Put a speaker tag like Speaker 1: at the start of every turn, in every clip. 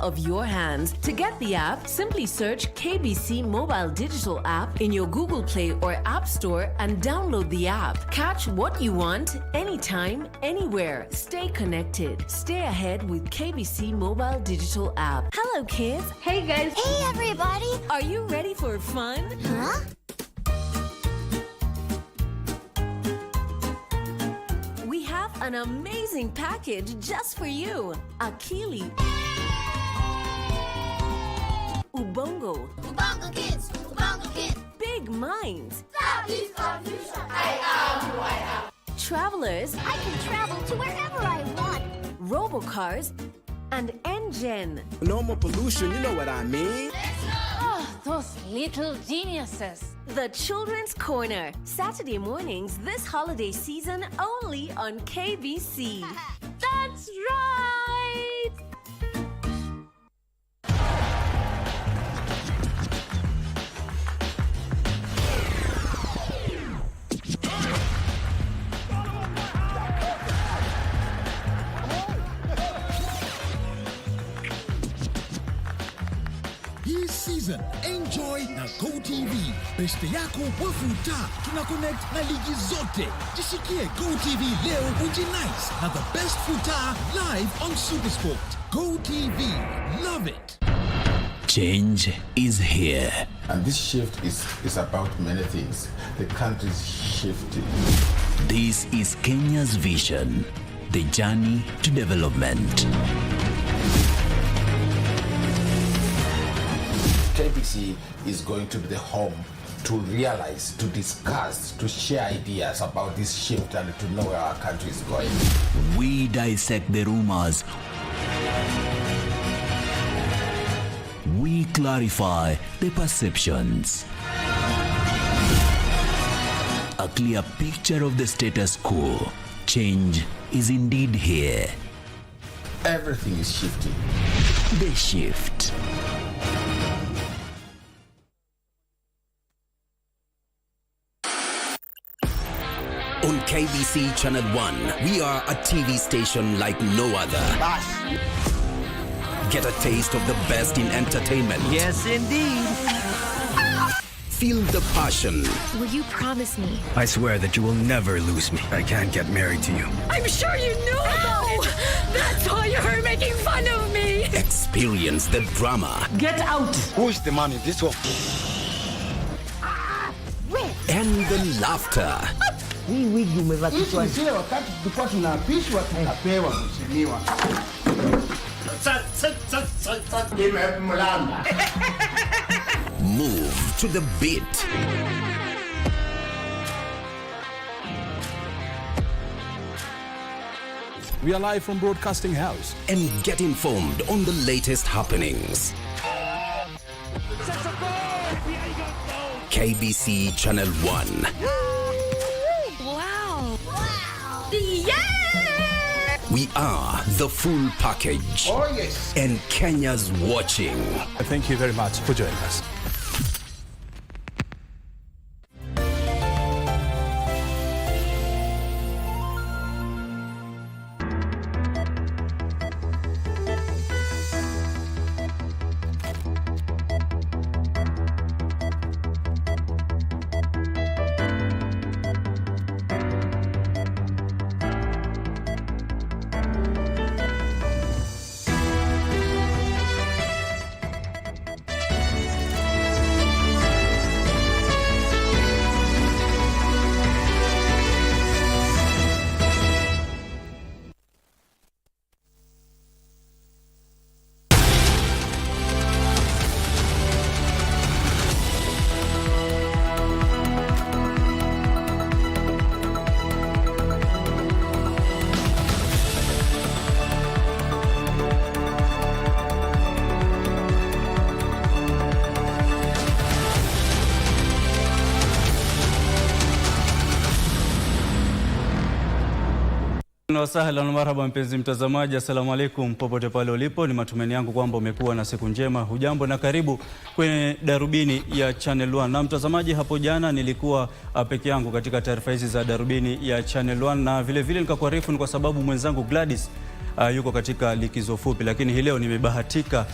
Speaker 1: of your hands. To get the app, simply search KBC Mobile Digital app in your Google Play or App Store and download the app. Catch what you want, anytime, anywhere. Stay connected. Stay ahead with KBC Mobile Digital app. Hello, kids.
Speaker 2: Hey, guys.
Speaker 3: Hey, everybody.
Speaker 1: Are you ready for fun?
Speaker 3: Huh?
Speaker 1: We have an amazing package just for you. Akili. Ubongo.
Speaker 3: Ubongo kids. Ubongo kids.
Speaker 1: Big minds.
Speaker 3: Southeast confusion. I am who I am.
Speaker 1: Travelers.
Speaker 3: I can travel to wherever I want.
Speaker 1: Robocars. And engine.
Speaker 4: No more pollution, you know what I mean?
Speaker 2: Oh, those little geniuses.
Speaker 1: The Children's Corner. Saturday mornings this holiday season only on KBC.
Speaker 2: That's right!
Speaker 5: Hii season, enjoy na GoTV. Beste yako wafuta. Tuna connect na ligi zote. Jisikie GoTV leo ujinice na the best futa live on Supersport. GoTV, love it.
Speaker 6: Change is here.
Speaker 7: And this shift is about many things. The country is shifting.
Speaker 6: This is Kenya's vision, the journey to development.
Speaker 7: KBC is going to be the home to realize, to discuss, to share ideas about this shift and to know where our country is going.
Speaker 6: We dissect the rumors. We clarify the perceptions. A clear picture of the status quo. Change is indeed here.
Speaker 7: Everything is shifting.
Speaker 6: The shift. On KBC Channel 1, we are a TV station like no other. Get a taste of the best in entertainment.
Speaker 8: Yes, indeed.
Speaker 6: Feel the passion.
Speaker 3: Will you promise me?
Speaker 8: I swear that you will never lose me. I can't get married to you.
Speaker 2: I'm sure you knew about it. That's why you're making fun of me.
Speaker 6: Experience the drama.
Speaker 2: Get out.
Speaker 8: Who is the man in this one?
Speaker 6: And the laughter.
Speaker 9: Hii wigi umevaa kichwani.
Speaker 4: Sio wakati tulikuwa tunapishwa tunapewa mheshimiwa.
Speaker 6: Move to the beat.
Speaker 5: We are live from Broadcasting House.
Speaker 6: And get informed on the latest happenings. KBC Channel 1.
Speaker 2: Wow.
Speaker 3: Yeah!
Speaker 6: We are the full package.
Speaker 4: Oh yes.
Speaker 6: And Kenya's watching.
Speaker 5: Thank you very much for joining us.
Speaker 10: Wasahlan na marhaba mpenzi mtazamaji, assalamu alaikum popote pale ulipo. Ni matumaini yangu kwamba umekuwa na siku njema. Hujambo na karibu kwenye Darubini ya Channel 1. Na mtazamaji, hapo jana nilikuwa peke yangu katika taarifa hizi za Darubini ya Channel 1 na vile vile nikakuarifu ni kwa sababu mwenzangu Gladys yuko katika likizo fupi, lakini hii leo nimebahatika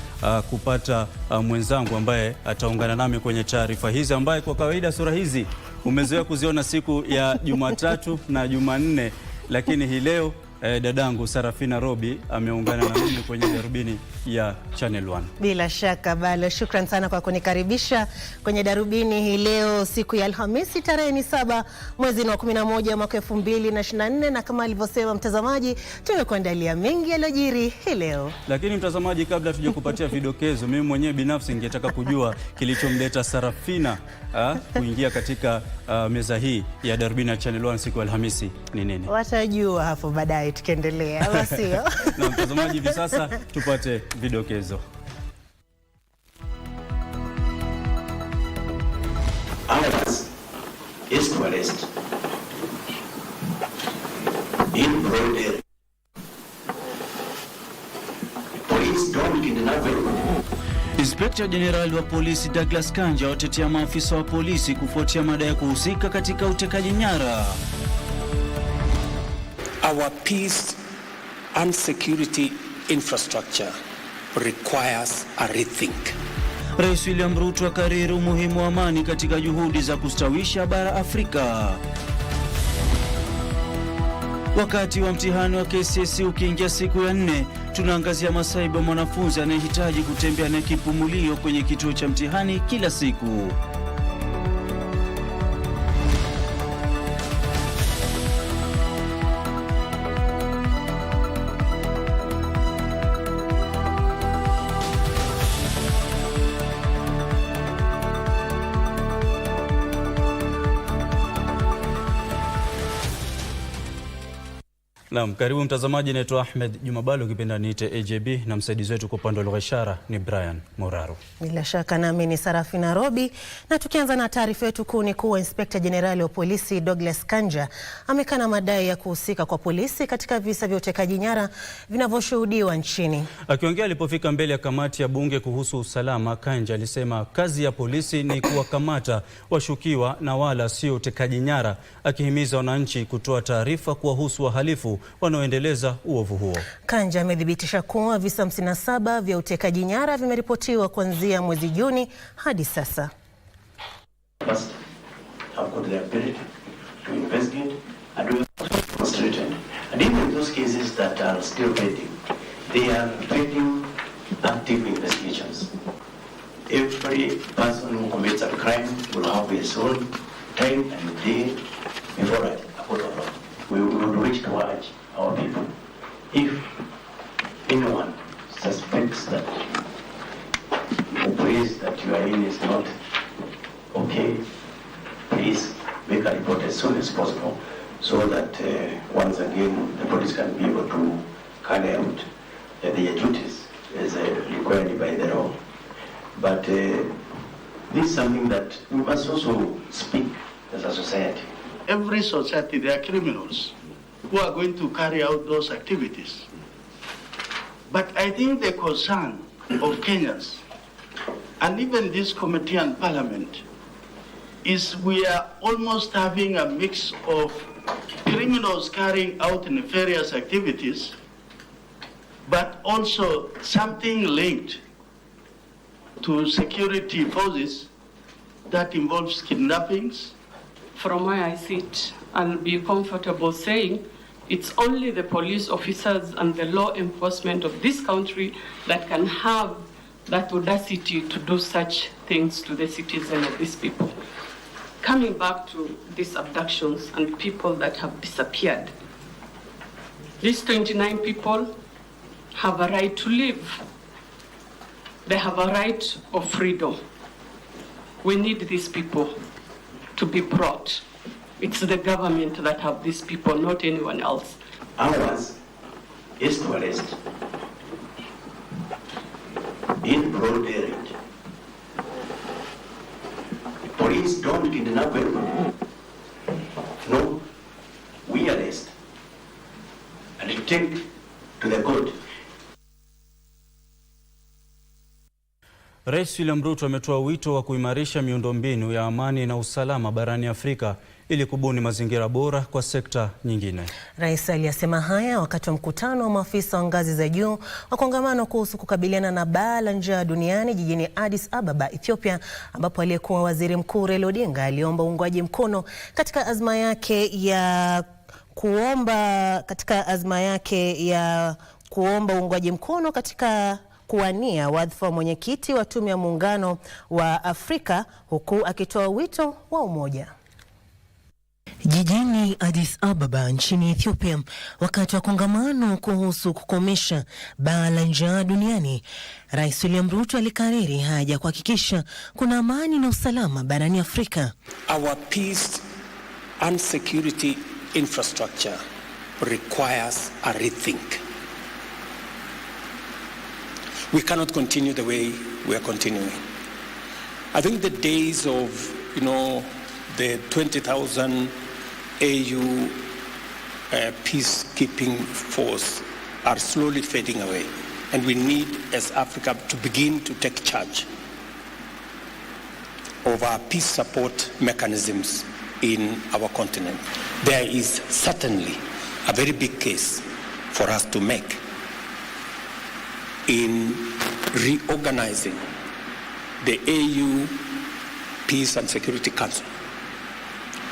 Speaker 10: kupata mwenzangu ambaye ataungana nami kwenye taarifa hizi, ambaye kwa kawaida sura hizi umezoea kuziona siku ya Jumatatu na Jumanne, lakini hii leo dadangu Sarafina Robi ameungana na mimi kwenye Darubini ya Channel 1.
Speaker 11: Bila shaka Bhalo, shukran sana kwa kunikaribisha kwenye Darubini hii leo, siku ya Alhamisi tarehe 7 mwezi wa 11 mwaka 2024, na kama alivyosema mtazamaji, tumekuandalia mengi yaliyojiri hii leo.
Speaker 10: Lakini mtazamaji, kabla tujakupatia vidokezo, mimi mwenyewe binafsi ningetaka kujua kilichomleta Sarafina kuingia katika meza hii ya Darubini ya Channel 1 siku ya Alhamisi ni nini?
Speaker 11: Watajua hapo baadaye tukiendelea, wasio.
Speaker 10: Na mtazamaji, hivi sasa tupate vidokezo.
Speaker 12: Ours is to arrest in broad day. Police don't kidnap anyone.
Speaker 13: Inspekta Jenerali wa polisi Douglas Kanja watetea maafisa wa polisi kufuatia madai ya kuhusika katika utekaji nyara.
Speaker 14: Our peace and security infrastructure requires a rethink.
Speaker 13: Rais William Ruto akariri umuhimu wa amani katika juhudi za kustawisha bara Afrika. Wakati wa mtihani wa KCSE ukiingia siku ya 4, tunaangazia masaibu ya mwanafunzi anayehitaji kutembea na kipumulio kwenye kituo cha mtihani kila siku.
Speaker 10: Naam, karibu mtazamaji, naitwa Ahmed, Juma Bhalo ukipenda niite AJB, na msaidizi wetu kwa upande wa lugha ishara ni Brian Moraro.
Speaker 11: Bila shaka nami ni Sarafina Robi, na tukianza na taarifa yetu kuu ni kuwa Inspekta Jenerali wa polisi Douglas Kanja amekana madai ya kuhusika kwa polisi katika visa vya utekaji nyara vinavyoshuhudiwa nchini.
Speaker 10: Akiongea alipofika mbele ya kamati ya bunge kuhusu usalama, Kanja alisema kazi ya polisi ni kuwakamata washukiwa na wala sio utekaji nyara, akihimiza wananchi kutoa taarifa kuwahusu wahalifu wanaoendeleza uovu huo.
Speaker 11: Kanja amethibitisha kuwa visa 57 vya utekaji nyara vimeripotiwa kuanzia mwezi Juni hadi sasa.
Speaker 12: First, have got the ability to investigate and do frustrated. And even in those cases that are still pending, they are pending active investigations. Every person who commits a crime will have his own time and day before a court of law. We will wish to urge our people, if anyone suspects that the place that you are in is not okay, please make a report as soon as possible, so that once again the police can be able to carry out their duties as required by the law. But this is something that we must also speak as a society. Every society, there are criminals who are going to carry out those activities. But I think the concern of Kenyans, and even this committee and parliament, is we are almost having a mix of criminals carrying out nefarious activities, but also something linked to security forces that involves kidnappings.
Speaker 15: From where I sit, I'll be comfortable saying it's only the police officers and the law enforcement of this country that can have that audacity to do such things to the citizens of these people. Coming back to these abductions and people that have disappeared, these 29 people have a right to live. They have a right of freedom. We need these people to be brought. It's the government that have these people, not anyone else.
Speaker 12: Ours is to arrest in broad daylight. Police don't kidnap anyone. No, we arrest and take to the court.
Speaker 10: Rais William Ruto ametoa wito wa kuimarisha miundombinu ya amani na usalama barani Afrika ili kubuni mazingira bora kwa sekta nyingine. Rais aliyasema haya wakati wa mkutano wa maafisa wa ngazi za juu wa kongamano kuhusu kukabiliana na baa la njaa duniani jijini Addis Ababa, Ethiopia, ambapo aliyekuwa Waziri Mkuu Raila Odinga aliomba uungwaji mkono katika azma yake ya kuomba uungwaji mkono katika kuwania wadhifa wa mwenyekiti wa Tume ya Muungano wa Afrika, huku akitoa wito wa umoja. Jijini Addis Ababa nchini Ethiopia, wakati wa kongamano kuhusu kukomesha baa la njaa duniani, Rais William Ruto alikariri haja kuhakikisha kuna amani na usalama barani Afrika.
Speaker 14: Our peace and security infrastructure requires a rethink. We cannot continue the way we are continuing. I think the days of, the 20,000 AU peacekeeping force are slowly fading away. And we need, as Africa, to begin to take charge of our peace support mechanisms in our continent. There is certainly a very big case for us to make in reorganizing the AU Peace and Security Council,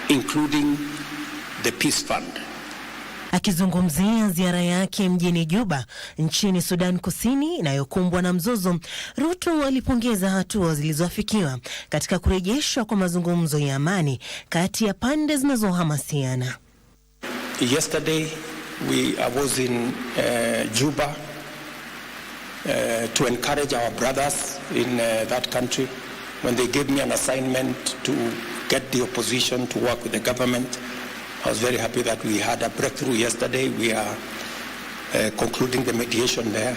Speaker 14: including the Peace Fund.
Speaker 11: Akizungumzia ziara yake mjini Juba nchini Sudan Kusini inayokumbwa na mzozo, Ruto alipongeza hatua zilizoafikiwa katika kurejeshwa kwa mazungumzo ya amani kati ya pande zinazohamasiana.
Speaker 14: Yesterday I was in Juba to encourage our brothers in that country when they gave me an assignment to get the opposition to work with the government. I was very happy that we had a breakthrough yesterday. We are concluding the mediation there.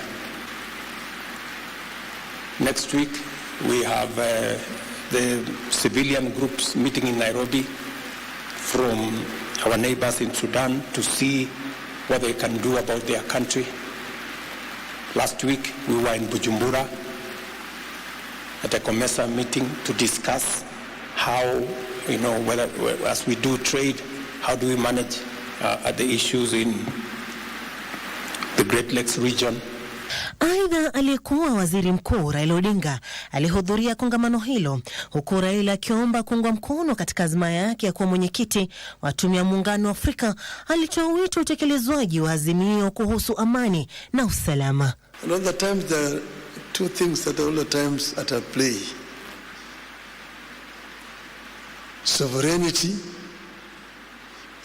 Speaker 14: Next week we have the civilian groups meeting in Nairobi from our neighbors in Sudan to see what they can do about their country. Last week we were in Bujumbura at a COMESA meeting to discuss how, whether as we do trade, how do we manage the issues in the Great Lakes region.
Speaker 11: Aidha, aliyekuwa Waziri Mkuu Raila Odinga alihudhuria kongamano hilo, huku Raila akiomba kuungwa mkono katika azma yake ya kuwa mwenyekiti wa Tume ya Muungano wa Afrika. Alitoa wito utekelezwaji wa azimio kuhusu amani na usalama.
Speaker 16: And all the times there are two things that are all the times at play: sovereignty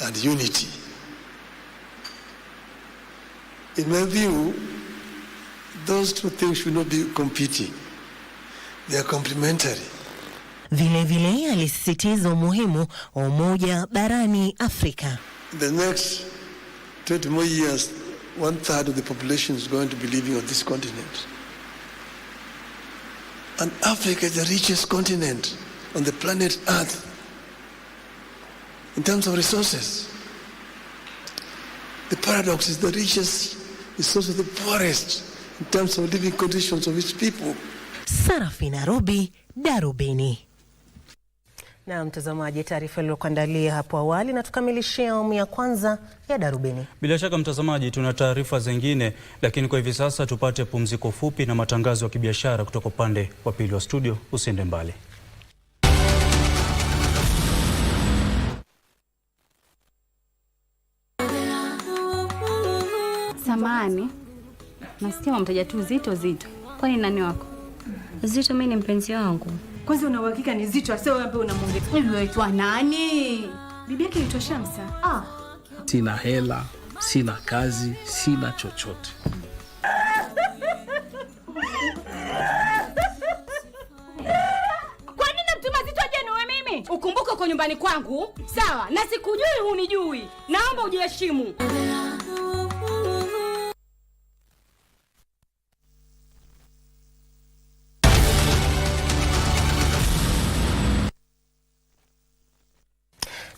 Speaker 16: and unity. In my view, those two things should not be competing. They are complementary.
Speaker 11: Vile alisisitiza umuhimu wa umoja barani Afrika.
Speaker 16: The next 20 more years, 1/3 of the population is going to be living on this continent. And Africa is the richest continent on the planet Earth in terms of resources. The paradox is the richest is also the poorest in terms of living conditions of its people.
Speaker 11: Sarafina, Robi, Darubini. Na mtazamaji, taarifa iliyokuandalia hapo awali na tukamilishia awamu ya kwanza ya Darubini. Bila shaka mtazamaji, tuna taarifa zingine, lakini kwa hivi sasa tupate pumziko fupi na matangazo ya kibiashara kutoka upande wa pili wa studio. Usiende mbali.
Speaker 17: Samani, nasikia wamtaja tu Zito. Kwani nani wako? Zito mimi ni mpenzi wangu.
Speaker 2: Kwanza una uhakika ni Zito asio wewe ambaye unamwongea? Wewe waitwa nani? Bibi yake aitwa Shamsa.
Speaker 18: Sina hela, sina kazi, sina chochote.
Speaker 2: Kwa nini mtuma Zito aje niwe mimi? Ukumbuke uko nyumbani kwangu, sawa? Na sikujui hunijui. Naomba ujiheshimu.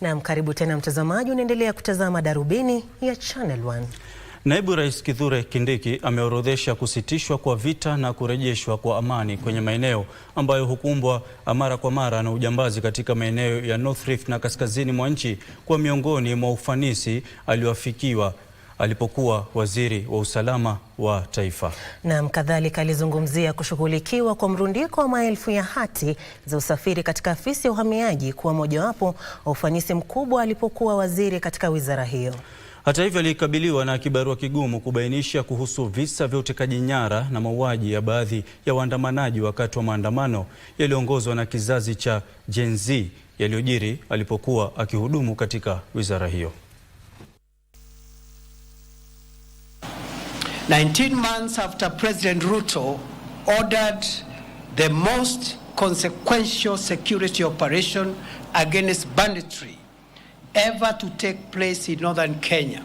Speaker 2: Na karibu tena mtazamaji, unaendelea kutazama Darubini ya Channel 1.
Speaker 10: Naibu Rais Kithure Kindiki ameorodhesha kusitishwa kwa vita na kurejeshwa kwa amani kwenye maeneo ambayo hukumbwa mara kwa mara na ujambazi katika maeneo ya North Rift na kaskazini mwa nchi kwa miongoni mwa ufanisi alioafikiwa alipokuwa waziri wa usalama wa taifa.
Speaker 11: Na kadhalika alizungumzia kushughulikiwa kwa mrundiko wa maelfu ya hati za usafiri katika afisi ya uhamiaji kuwa mojawapo wa ufanisi mkubwa alipokuwa waziri katika wizara hiyo.
Speaker 10: Hata hivyo alikabiliwa na kibarua kigumu kubainisha kuhusu visa vya utekaji nyara na mauaji ya baadhi ya waandamanaji wakati wa maandamano yaliyoongozwa na kizazi cha Gen Z yaliyojiri alipokuwa akihudumu katika wizara hiyo.
Speaker 19: 19 months after President Ruto ordered the most consequential security operation against banditry ever to take place in northern Kenya,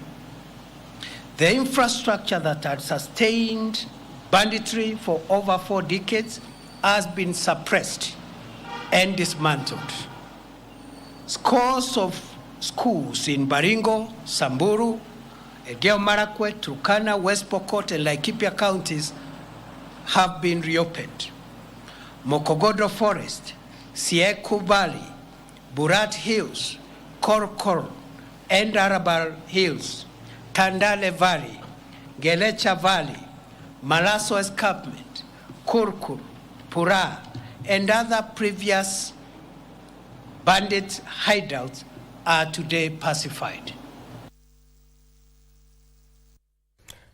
Speaker 19: the infrastructure that had sustained banditry for over 4 decades has been suppressed and dismantled. Scores of schools in Baringo, Samburu, Elgeyo Marakwet, Turkana, West Pokot and Laikipia counties have been reopened. Mokogodo Forest, Sieku Valley, Burat Hills, Korkor and Arabal Hills, Tandale Valley, Gelecha Valley, Malaso Escarpment, Kurkur, Pura, and other previous bandit hideouts are today pacified.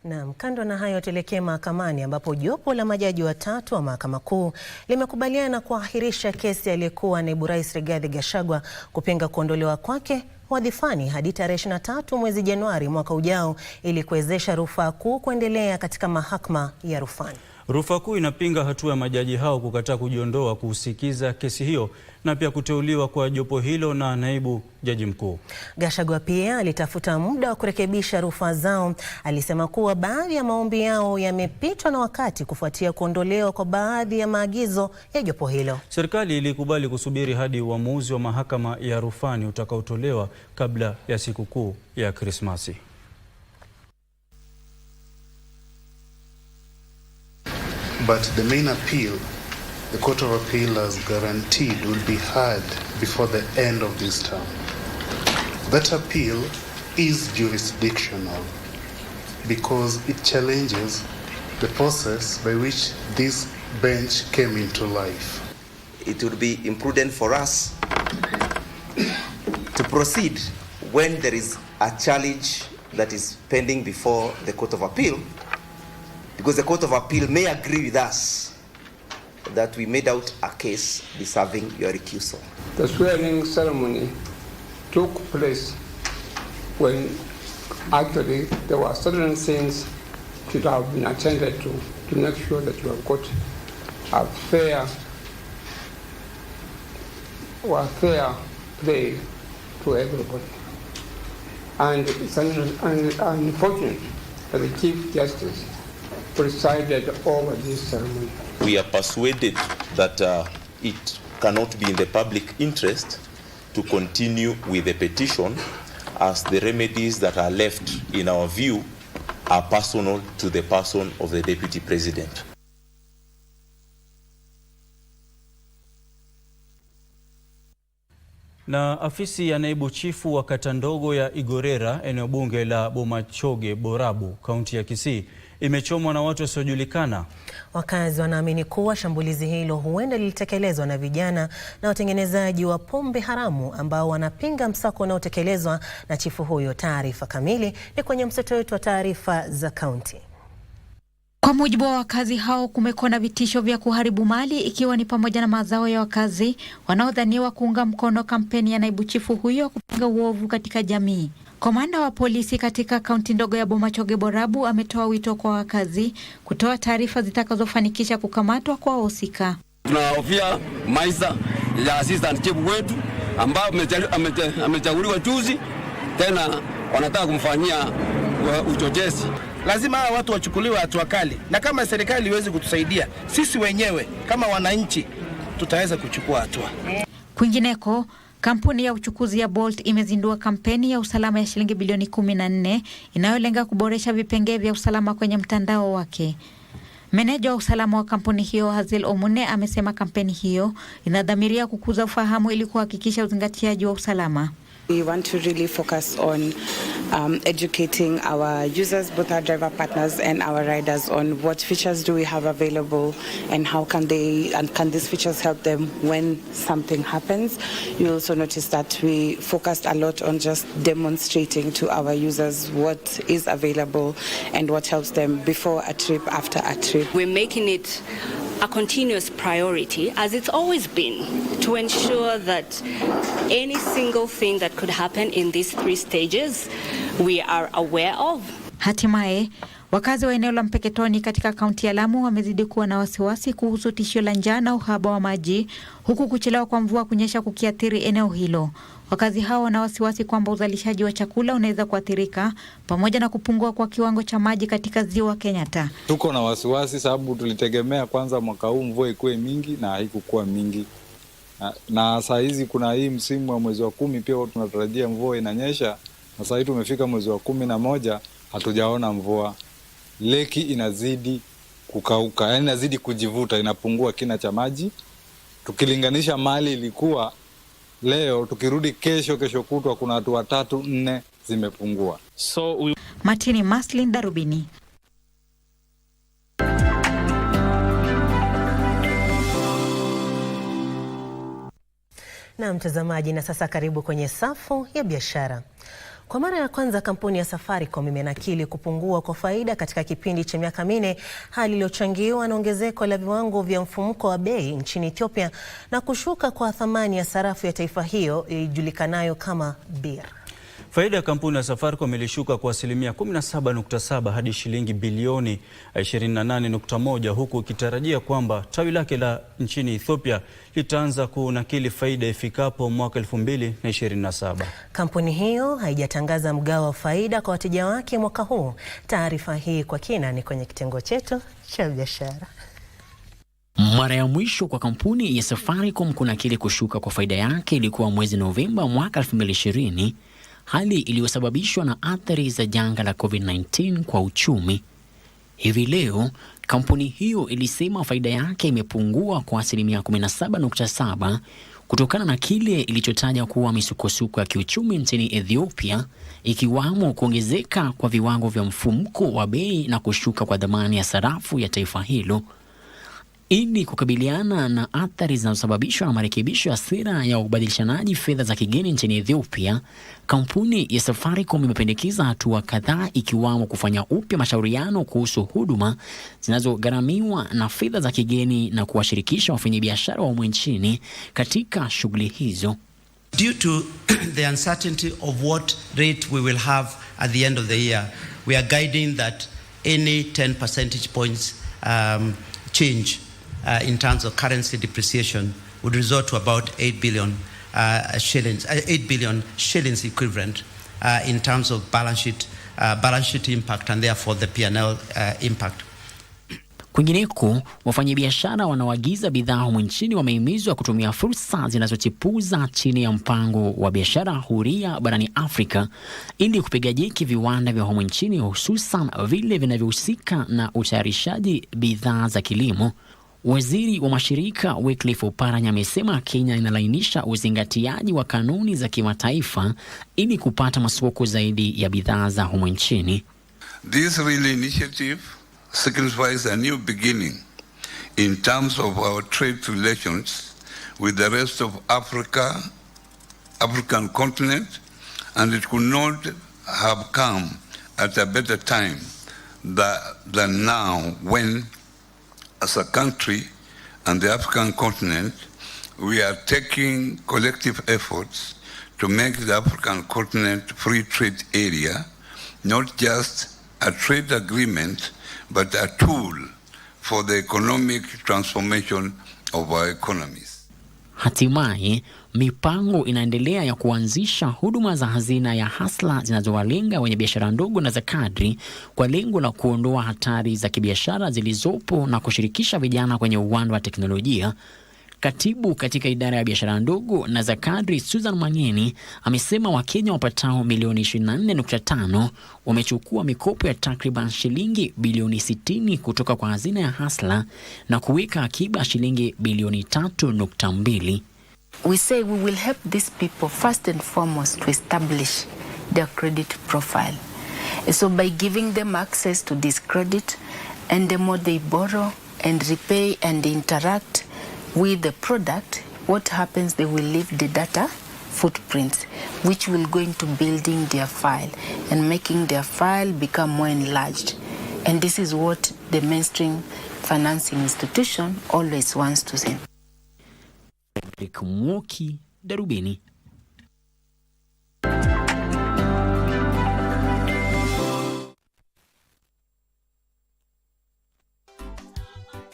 Speaker 11: Na kando na hayo tuelekee mahakamani ambapo jopo la majaji watatu wa Mahakama Kuu limekubaliana kuahirisha kesi aliyekuwa naibu rais Rigathi Gachagua kupinga kuondolewa kwake wadhifani hadi tarehe 23 mwezi Januari mwaka ujao ili kuwezesha rufaa kuu kuendelea katika mahakama ya rufani.
Speaker 10: Rufaa kuu inapinga hatua ya majaji hao kukataa kujiondoa kusikiza kesi hiyo na pia kuteuliwa kwa jopo hilo na naibu jaji mkuu.
Speaker 11: Gachagua pia alitafuta muda wa kurekebisha rufaa zao. Alisema kuwa baadhi ya maombi yao yamepitwa na wakati kufuatia kuondolewa kwa baadhi ya maagizo ya jopo hilo.
Speaker 10: Serikali ilikubali kusubiri hadi uamuzi wa mahakama ya rufani utakaotolewa kabla ya sikukuu ya Krismasi.
Speaker 20: But the main appeal, the Court of Appeal has guaranteed will be heard before the end of this term. That appeal is jurisdictional because it challenges the process by which this bench came into life.
Speaker 21: It would be imprudent for us to proceed when there is a challenge that is pending before the Court of Appeal, because the Court of Appeal may agree with us that we made out a case deserving your recusal.
Speaker 22: The swearing ceremony took place when actually there were certain things should have been attended to make sure that you have got a fair play to everybody. And it's unfortunate that the Chief Justice presided over this ceremony.
Speaker 23: We are persuaded that it cannot be in the public interest to continue with the petition, as the remedies that are left, in our view, are personal to the person of the Deputy President.
Speaker 10: Na afisi ya naibu chifu wa kata ndogo ya Igorera, eneo bunge la Bomachoge Borabu, kaunti ya Kisii, imechomwa na watu wasiojulikana.
Speaker 11: Wakazi wanaamini kuwa shambulizi hilo huenda lilitekelezwa na vijana na watengenezaji wa pombe haramu ambao wanapinga msako unaotekelezwa na chifu huyo. Taarifa kamili ni kwenye mseto wetu wa taarifa za kaunti.
Speaker 24: Kwa mujibu wa wakazi hao, kumekuwa na vitisho vya kuharibu mali, ikiwa ni pamoja na mazao ya wakazi wanaodhaniwa kuunga mkono kampeni ya naibu chifu huyo kupinga uovu katika jamii. Komanda wa polisi katika kaunti ndogo ya Bomachoge Borabu ametoa wito kwa wakazi kutoa taarifa zitakazofanikisha kukamatwa kwa wahusika.
Speaker 25: Tunahofia maisha ya assistant chief wetu ambao amechaguliwa juzi, tena wanataka kumfanyia uchochezi.
Speaker 26: Lazima hawa watu wachukuliwe hatua kali, na kama serikali iweze kutusaidia, sisi wenyewe kama wananchi tutaweza kuchukua hatua.
Speaker 24: Kwingineko, Kampuni ya uchukuzi ya Bolt imezindua kampeni ya usalama ya shilingi bilioni 14 inayolenga kuboresha vipengee vya usalama kwenye mtandao wake. Meneja wa usalama wa kampuni hiyo Hazil Omune amesema kampeni hiyo inadhamiria kukuza ufahamu ili kuhakikisha uzingatiaji wa usalama.
Speaker 1: We want to really focus on educating our users, both our driver partners and our riders, on what features do we have available and how can these features help them when something happens. You also notice that we focused a lot on just demonstrating to our users what is available and what helps them before a trip, after a trip.
Speaker 3: We're making it a continuous priority, as it's always been, to ensure that any single thing that could happen in these 3 stages we are aware of.
Speaker 24: Hatimaye, wakazi wa eneo la Mpeketoni katika kaunti ya Lamu wamezidi kuwa na wasiwasi kuhusu tishio la njaa na uhaba wa maji, huku kuchelewa kwa mvua kunyesha kukiathiri eneo hilo. Wakazi hao wana wasiwasi kwamba uzalishaji wa chakula unaweza kuathirika pamoja na kupungua kwa kiwango cha maji katika ziwa Kenyatta.
Speaker 4: Tuko na wasiwasi sababu tulitegemea kwanza mwaka huu mvua ikuwe mingi na haikukuwa mingi. Na saa hizi kuna hii msimu wa mwezi wa 10 pia tunatarajia mvua inanyesha. Na saa hii tumefika mwezi wa 11 hatujaona mvua. Leki inazidi kukauka, yani inazidi kujivuta, inapungua kina cha maji. Tukilinganisha mali ilikuwa leo, tukirudi kesho kutwa kuna watu 3-4 zimepungua.
Speaker 24: Martini Maslin, Darubini.
Speaker 11: Na mtazamaji, na sasa karibu kwenye safu ya biashara. Kwa mara ya kwanza kampuni ya Safaricom imenakili kupungua kwa faida katika kipindi cha miaka 4, hali iliyochangiwa na ongezeko la viwango vya mfumuko wa bei nchini Ethiopia na kushuka kwa thamani ya sarafu ya taifa hiyo ijulikanayo kama birr.
Speaker 10: Faida ya kampuni ya Safaricom ilishuka kwa asilimia 17.7 hadi shilingi bilioni 28.1, huku ikitarajia kwamba tawi lake la nchini Ethiopia litaanza kunakili faida ifikapo mwaka 2027.
Speaker 11: Kampuni hiyo haijatangaza mgao wa faida kwa wateja wake mwaka huu. Taarifa hii kwa kina ni kwenye kitengo chetu cha biashara.
Speaker 7: Mara ya mwisho kwa kampuni ya Safaricom kunakili kushuka kwa faida yake ilikuwa mwezi Novemba mwaka 2020. Hali iliyosababishwa na athari za janga la COVID-19 kwa uchumi. Hivi leo, kampuni hiyo ilisema faida yake imepungua kwa asilimia 17.7 kutokana na kile ilichotaja kuwa misukosuko ya kiuchumi nchini Ethiopia, ikiwamo kuongezeka kwa viwango vya mfumuko wa bei na kushuka kwa dhamani ya sarafu ya taifa hilo. Ili kukabiliana na athari zinazosababishwa na marekebisho ya sera ya ubadilishanaji fedha za kigeni nchini Ethiopia, kampuni ya Safaricom imependekeza hatua kadhaa, ikiwamo kufanya upya mashauriano kuhusu huduma zinazogharamiwa na fedha za kigeni na kuwashirikisha wafanyabiashara wa humu nchini katika shughuli hizo.
Speaker 8: Due to the uncertainty of what rate we will have at the end of the year, we are guiding that any 10 percentage points change in terms of currency depreciation would result to about 8 billion shillings equivalent in terms of balance sheet impact and therefore the P&L impact.
Speaker 7: Kwingineko, wafanyabiashara wanaoagiza bidhaa humu nchini wamehimizwa kutumia fursa zinazochipuza chini ya mpango wa biashara huria barani Afrika ili kupiga jeki viwanda vya humu nchini, hususan vile vinavyohusika na utayarishaji bidhaa za kilimo. Waziri wa mashirika Wycliffe Oparanya amesema Kenya inalainisha uzingatiaji wa kanuni za kimataifa ili kupata masoko zaidi ya bidhaa za humu nchini.
Speaker 9: This really initiative signifies a new beginning in terms of our trade relations with the rest of African continent, and it could not have come at a better time than now, when as a country and the African continent, we are taking collective efforts to make the African continent free trade area not just a trade agreement, but a tool for the economic transformation of our economies.
Speaker 7: Hatimaye, mipango inaendelea ya kuanzisha huduma za hazina ya hasla zinazowalenga wenye biashara ndogo na za kadri kwa lengo la kuondoa hatari za kibiashara zilizopo na kushirikisha vijana kwenye uwanda wa teknolojia. Katibu katika idara ya biashara ndogo na za kadri Susan Mangeni amesema Wakenya wapatao milioni 24.5 wamechukua mikopo ya takriban shilingi bilioni 60 kutoka kwa hazina ya Hustler na kuweka akiba shilingi bilioni 3.2.
Speaker 5: We say we will help these people first and foremost to establish their credit profile. So by giving them access to this credit, and the more they borrow and repay and interact with the product, what happens, they will leave the data footprints, which will go into building their file and making their file become more enlarged. And this is what the mainstream financing institution always wants to see.
Speaker 7: Darubini.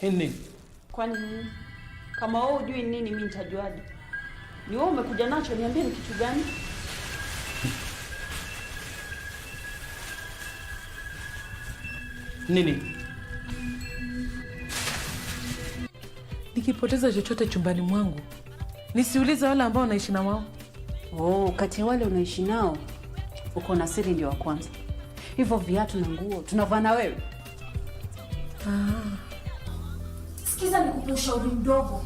Speaker 6: Nini?
Speaker 12: Kwani kama wewe hujui nini mimi nitajuaje? Ni wewe umekuja nacho, niambie ni kitu gani?
Speaker 6: Nini?
Speaker 13: Nikipoteza chochote chumbani mwangu, nisiulize wale ambao naishi na wao.
Speaker 12: Oh, kati ya wale unaishi nao, uko na siri ndio wa kwanza. Hivyo viatu na nguo tunavaa na wewe.
Speaker 14: Sikiza nikupe ushauri mdogo.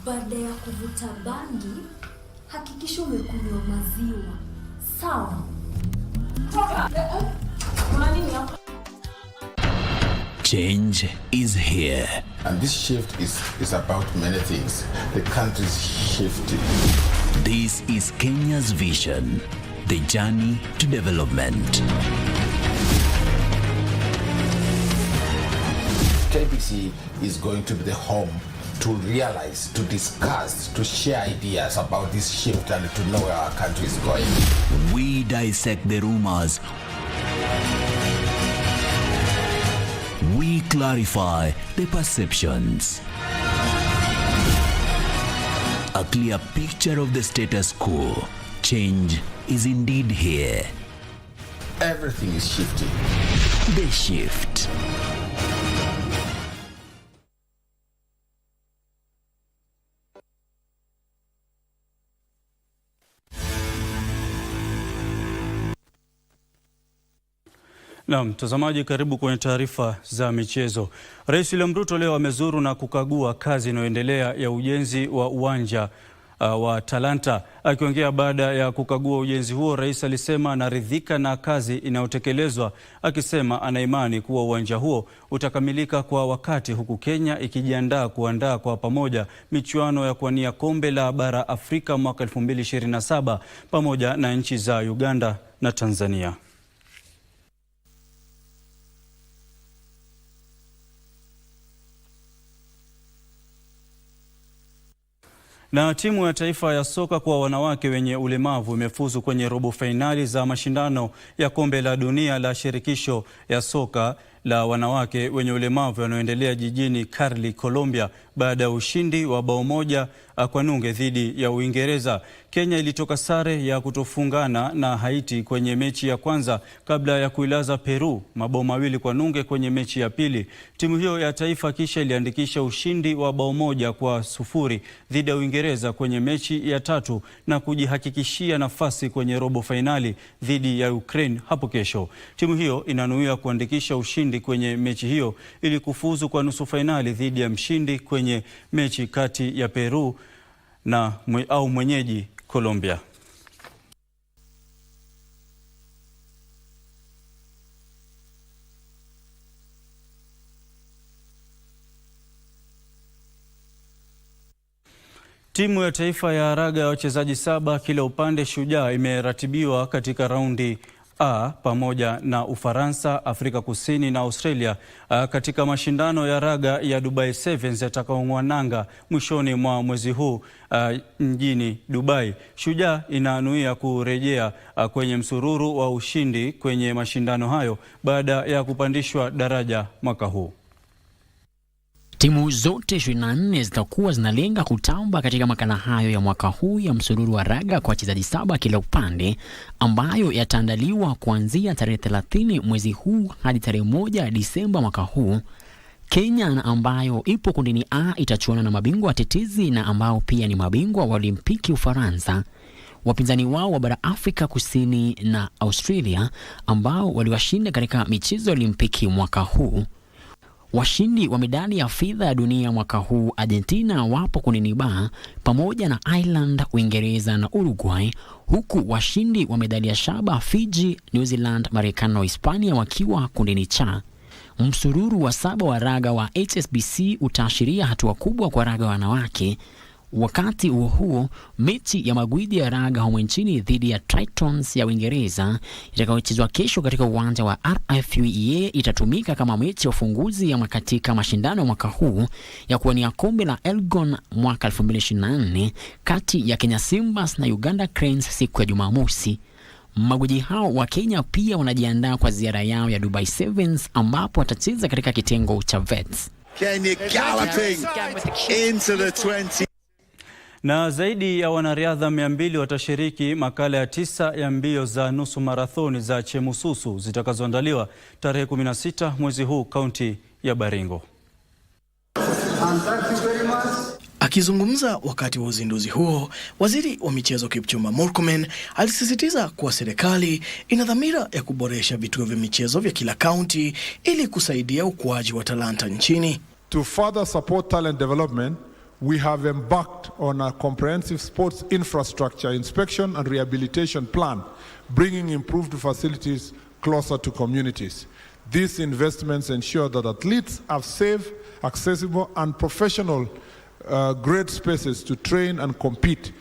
Speaker 14: Baada ya kuvuta bangi, hakikisha umekunywa maziwa. Sawa?
Speaker 15: Change is here.
Speaker 27: And this shift is about many things. The country's shifting.
Speaker 15: This is Kenya's vision, the journey to development.
Speaker 27: KBC is going to be the home to realize, to discuss, to share ideas about this shift and to know where our country is going.
Speaker 15: We dissect the rumors. We clarify the perceptions. A clear picture of the status quo. Change is indeed here.
Speaker 27: Everything is shifting.
Speaker 15: The shift.
Speaker 10: Na mtazamaji, karibu kwenye taarifa za michezo. Rais William Ruto leo amezuru na kukagua kazi inayoendelea ya ujenzi wa uwanja wa Talanta. Akiongea baada ya kukagua ujenzi huo, rais alisema anaridhika na kazi inayotekelezwa, akisema ana imani kuwa uwanja huo utakamilika kwa wakati, huku Kenya ikijiandaa kuandaa kwa pamoja michuano ya kuwania kombe la bara Afrika mwaka 2027 pamoja na nchi za Uganda na Tanzania. Na timu ya taifa ya soka kwa wanawake wenye ulemavu imefuzu kwenye robo fainali za mashindano ya kombe la dunia la shirikisho ya soka la wanawake wenye ulemavu yanayoendelea jijini Cali, Colombia, baada ya ushindi wa bao moja kwa nunge dhidi ya Uingereza. Kenya ilitoka sare ya kutofungana na Haiti kwenye mechi ya kwanza kabla ya kuilaza Peru mabao mawili kwa nunge kwenye mechi ya pili. Timu hiyo ya taifa kisha iliandikisha ushindi wa bao moja kwa sufuri dhidi ya Uingereza kwenye mechi ya tatu na kujihakikishia nafasi kwenye robo fainali dhidi ya Ukraine hapo kesho. Timu hiyo inanuia kuandikisha ushindi kwenye mechi hiyo ili kufuzu kwa nusu fainali dhidi ya mshindi kwenye mechi kati ya Peru na mwenyeji Colombia. Timu ya taifa ya raga ya wachezaji 7 kila upande Shujaa imeratibiwa katika raundi A pamoja na Ufaransa, Afrika Kusini na Australia katika mashindano ya raga ya Dubai Sevens yatakayoung'oa nanga mwishoni mwa mwezi huu mjini Dubai. Shujaa inanuia kurejea kwenye msururu wa ushindi kwenye mashindano hayo baada ya kupandishwa daraja mwaka huu.
Speaker 7: Timu zote 24 zitakuwa zinalenga kutamba katika makala hayo ya mwaka huu ya msururu wa raga kwa wachezaji 7 kila upande, ambayo yataandaliwa kuanzia tarehe 30 mwezi huu hadi tarehe 1 Disemba mwaka huu. Kenya na ambayo ipo kundini A itachuana na mabingwa watetezi na ambao pia ni mabingwa wa Olimpiki Ufaransa. Wapinzani wao wa bara Afrika Kusini na Australia ambao waliwashinda katika michezo ya Olimpiki mwaka huu. Washindi wa medali ya fedha ya dunia mwaka huu Argentina wapo kundini B pamoja na Ireland, Uingereza na Uruguay, huku washindi wa medali ya shaba Fiji, New Zealand, Marekani na Hispania wakiwa kundini C. Msururu wa 7 wa raga wa HSBC utaashiria hatua kubwa kwa raga wanawake. Wakati huo mechi ya magwiji ya raga humu nchini dhidi ya Tritons ya Uingereza itakayochezwa kesho katika uwanja wa RFUEA itatumika kama mechi ya ufunguzi ya katika mashindano ya mwaka huu ya kuwania kombe la Elgon mwaka 2024 kati ya Kenya Simbas na Uganda Cranes siku ya Jumamosi. Magwiji hao wa Kenya pia wanajiandaa kwa ziara yao ya Dubai Sevens ambapo watacheza katika kitengo cha Vets.
Speaker 2: Kenya galloping into the 20.
Speaker 10: Na zaidi ya wanariadha 200 watashiriki makala ya 9 ya mbio za nusu marathoni za Chemususu zitakazoandaliwa tarehe 16 mwezi huu kaunti ya Baringo.
Speaker 16: Akizungumza wakati wa uzinduzi huo, waziri wa michezo Kipchumba Murkomen alisisitiza kuwa serikali ina dhamira ya kuboresha vituo vya michezo vya kila kaunti ili kusaidia ukuaji wa talanta nchini.
Speaker 17: To further support talent development, we have embarked on a comprehensive sports infrastructure inspection and rehabilitation plan, bringing improved facilities closer to communities. These investments ensure that athletes have safe, accessible and professional great spaces to train and compete,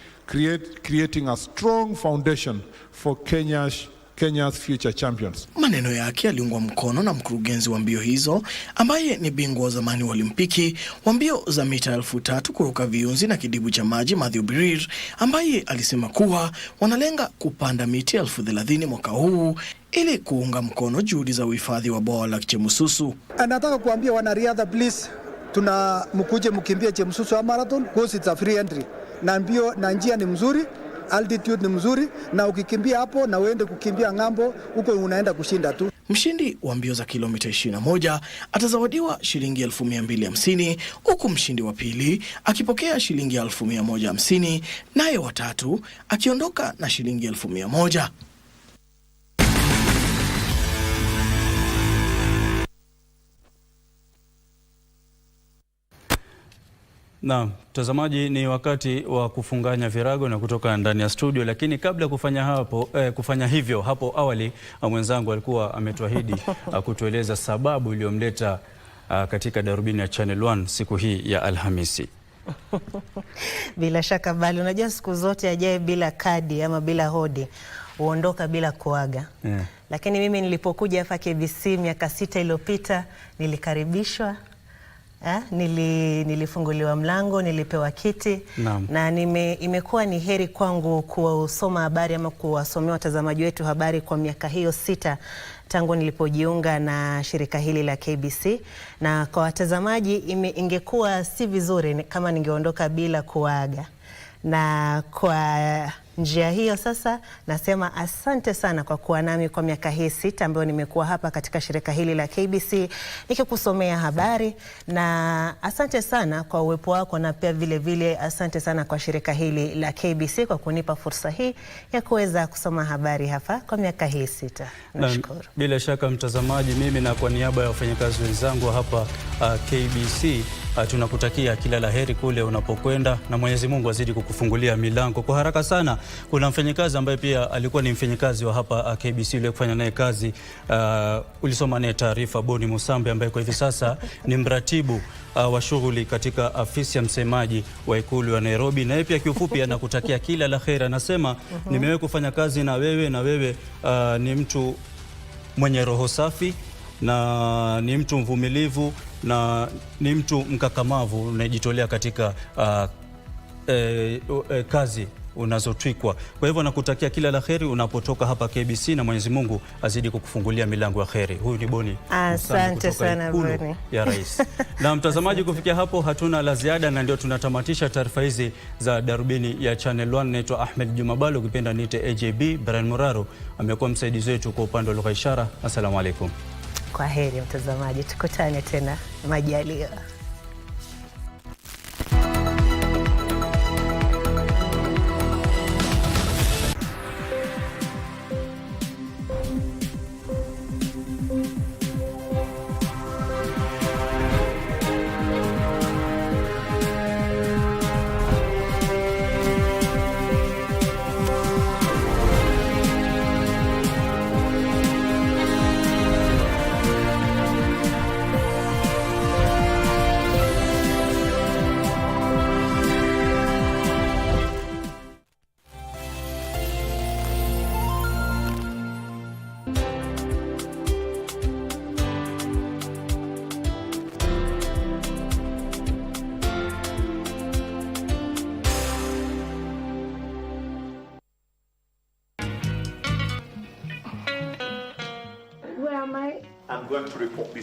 Speaker 17: creating a strong foundation for Kenya's future champions.
Speaker 16: Maneno yake yaliungwa mkono na mkurugenzi wa mbio hizo ambaye ni bingwa wa zamani wa Olimpiki wa mbio za mita 3000 kuruka viunzi na kidibu cha maji Matthew Birir, ambaye alisema kuwa wanalenga kupanda miti 30,000 mwaka huu ili kuunga mkono juhudi za uhifadhi wa bwawa la Chemususu.
Speaker 18: Nataka kuambia wanariadha, please, mkuje mkimbie Chemususu marathon because it's a free entry. Na mbio na njia ni mzuri, altitude ni mzuri, na ukikimbia hapo na uende kukimbia ng'ambo huko unaenda kushinda tu.
Speaker 16: Mshindi wa mbio za kilomita 21 atazawadiwa shilingi 250, huku mshindi wa pili akipokea shilingi 150, naye wa tatu akiondoka na shilingi 100.
Speaker 10: Na mtazamaji, ni wakati wa kufunganya virago na kutoka ndani ya studio, lakini kabla kufanya hivyo hapo awali mwenzangu alikuwa ametuahidi kutueleza sababu iliyomleta katika Darubini ya Channel 1 siku hii ya Alhamisi.
Speaker 11: Bila shaka Bali, unajua siku zote ajaye bila kadi ama bila hodi uondoka bila kuaga. Yeah. Lakini mimi nilipokuja hapa KBC miaka 6 iliyopita nilikaribishwa. Nilifunguliwa mlango, nilipewa kiti. Naam. Na imekuwa ni heri kwangu kuwasoma habari ama kuwasomea watazamaji wetu habari kwa miaka hiyo 6 tangu nilipojiunga na shirika hili la KBC. Na kwa watazamaji ingekuwa si vizuri kama ningeondoka bila kuaga. Na kwa njia hiyo sasa nasema asante sana kwa kuwa nami kwa miaka hii 6 ambayo nimekuwa hapa katika shirika hili la KBC nikikusomea habari, na asante sana kwa uwepo wako, na pia vile vile asante sana kwa shirika hili la KBC kwa kunipa fursa hii ya kuweza kusoma habari hapa kwa miaka hii 6. Nashukuru.
Speaker 10: Bila shaka mtazamaji, mimi na kwa niaba ya wafanyakazi wenzangu hapa KBC tunakutakia kila laheri kule unapokwenda, na Mwenyezi Mungu azidi kukufungulia milango kwa haraka sana. Kuna mfanyakazi ambaye pia alikuwa ni mfanyakazi wa hapa KBC ule kufanya naye kazi, ulisoma naye taarifa, Boni Musambe, ambaye kwa hivi sasa ni mratibu wa shughuli katika afisi ya msemaji wa ikulu ya Nairobi. Na yeye pia kiufupi anakutakia kila laheri. Anasema nimewahi kufanya kazi na wewe ni mtu mwenye roho safi na ni mtu mvumilivu na ni mtu mkakamavu, unajitolea katika kazi unazotwikwa. Kwa hivyo nakutakia kila la kheri unapotoka hapa KBC, na Mwenyezi Mungu azidi kukufungulia milango ya kheri. Huyu ni Boni.
Speaker 11: Asante sana Boni
Speaker 10: ya rais. Na mtazamaji, kufikia hapo hatuna la ziada, na ndio tunatamatisha taarifa hizi za Darubini ya Channel 1. Naitwa Ahmed Juma, Bhalo ukipenda niite AJB. Brian Muraro amekuwa msaidizi wetu kwa upande wa lugha ishara. Asalamu alaykum.
Speaker 11: Kwa heri mtazamaji, tukutane tena majaliwa.
Speaker 19: I'm going to report this